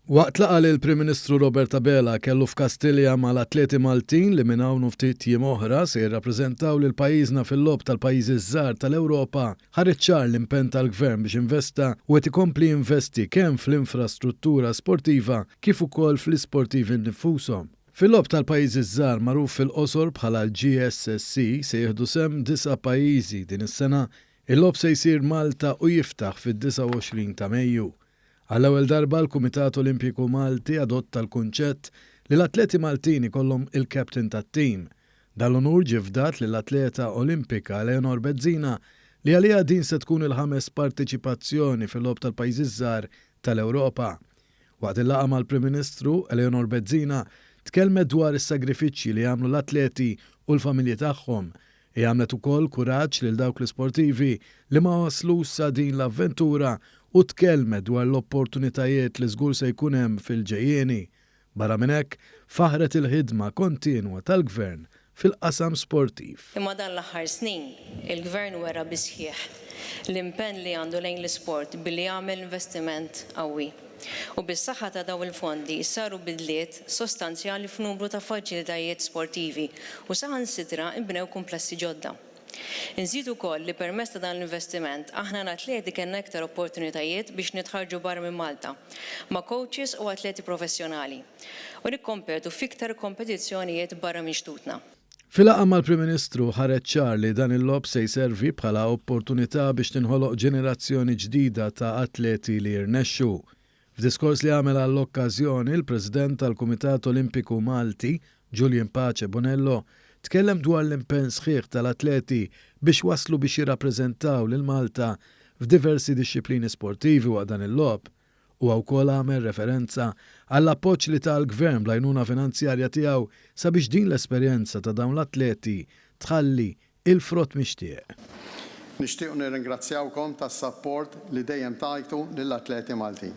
Waqt laqa li l-Prim Ministru Robert Abela kellu f'Kastilja mal-atleti Maltin li minn hawn ftit jiem oħra se jirrappreżentaw lil pajjiżna fil-lob tal-pajjiżi żgħar tal-Ewropa, ħareġ ċar l-impenn tal-Gvern biex investa u qed ikompli jinvesti kemm fl-infrastruttura sportiva kif ukoll fl-isportivi nfushom. Fil-lob tal-pajjiżi żgħar magħruf fil-qosor bħala l-GSSC se jieħdu sem 9 pajjiżi din is-sena. Il-lob se jsir Malta u jiftaħ fid-29 ta' Mejju. Għall-ewwel darba l-Kumitat Olimpiku Malti adotta l-kunċett li l-atleti Maltini kollhom il-captain tat-tim. Dal-onur ġie fdat lill-atleta Olimpika Eleonor Bezzina li għaliha din se tkun il-5 partiċipazzjoni fil-lob tal-pajjiżi żgħar tal-Ewropa. Waqt il-laqgħa mal-Prim Ministru Eleonor Bezzina tkellmet dwar is-sagrifiċċji li jagħmlu l-atleti u l-familji tagħhom. Għamlet ukoll kuraġġ lil dawk l-isportivi li ma waslux sa din l-avventura u tkellmet dwar l-opportunitajiet li żgur se jkun hemm fil-ġejjieni. Barra minn hekk faħret il-ħidma kontinwa tal-Gvern fil-qasam sportiv. Imma dan l-aħħar snin il-Gvern wera bisħieħ l-impenn li għandu lejn l-isport billi jagħmel investiment qawwi. U bis-saħħa ta' daw il-fondi saru bidliet sostanzjali f'numru ta' faċilitajiet sportivi u saħansitra nbnew komplessi ġodda. Inżidu wkoll li permezz ta' dan l-investiment aħna l-atleti kellna iktar opportunitajiet biex nitħarġu barra minn Malta ma' coaches u atleti professjonali u nikkompetu f'iktar kompetizzjonijiet barra minn xtutna. Fil-laqgħa mal-Prim Ministru ħareġ ċar li dan il-lob se jservi bħala opportunità biex tinħoloq ġenerazzjoni ġdida ta' atleti li jirnexxu. F'diskors li għamel għall-okkażjoni il-President tal-Kumitat Olimpiku Malti, Julian Pace Bonello, tkellem dwar l-impenn sħiħ tal-atleti biex waslu biex jirrappreżentaw lil Malta f'diversi disċiplini sportivi waqt dan il-lob u wkoll għamel referenza għall-appoġġ li tal-Gvern bl-għajnuna finanzjarja tiegħu sabiex din l-esperjenza ta' dawn l-atleti tħalli il-frott mixtieq. Nixtiequ nirringrazzjawkom tas-sapport li dejjem tajtu lill-atleti Maltin.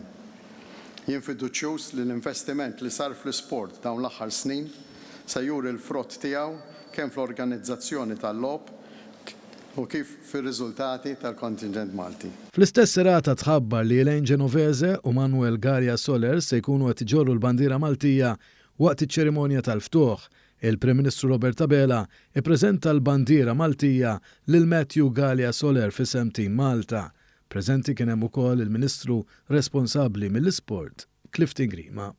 Jien fiduċjuż li l-investiment li sar fl-isport dawn l-aħħar snin se juri l-frott tiegħu kemm fl-organizzazzjoni tal-lob u kif fir-riżultati tal-kontingent Malti. Fl-istess serata tħabbar li Elaine Genovese u Manuel Garja Soler se jkunu qed iġorru l-bandiera Maltija waqt iċ-ċerimonja tal-ftuħ. Il-Prim Ministru Robert Abela ippreżenta l-bandiera Maltija lil Matthew Garja Soler f'isem Tim Malta. Preżenti kien hemm ukoll il-Ministru responsabbli mill-isport, Clifton Grima.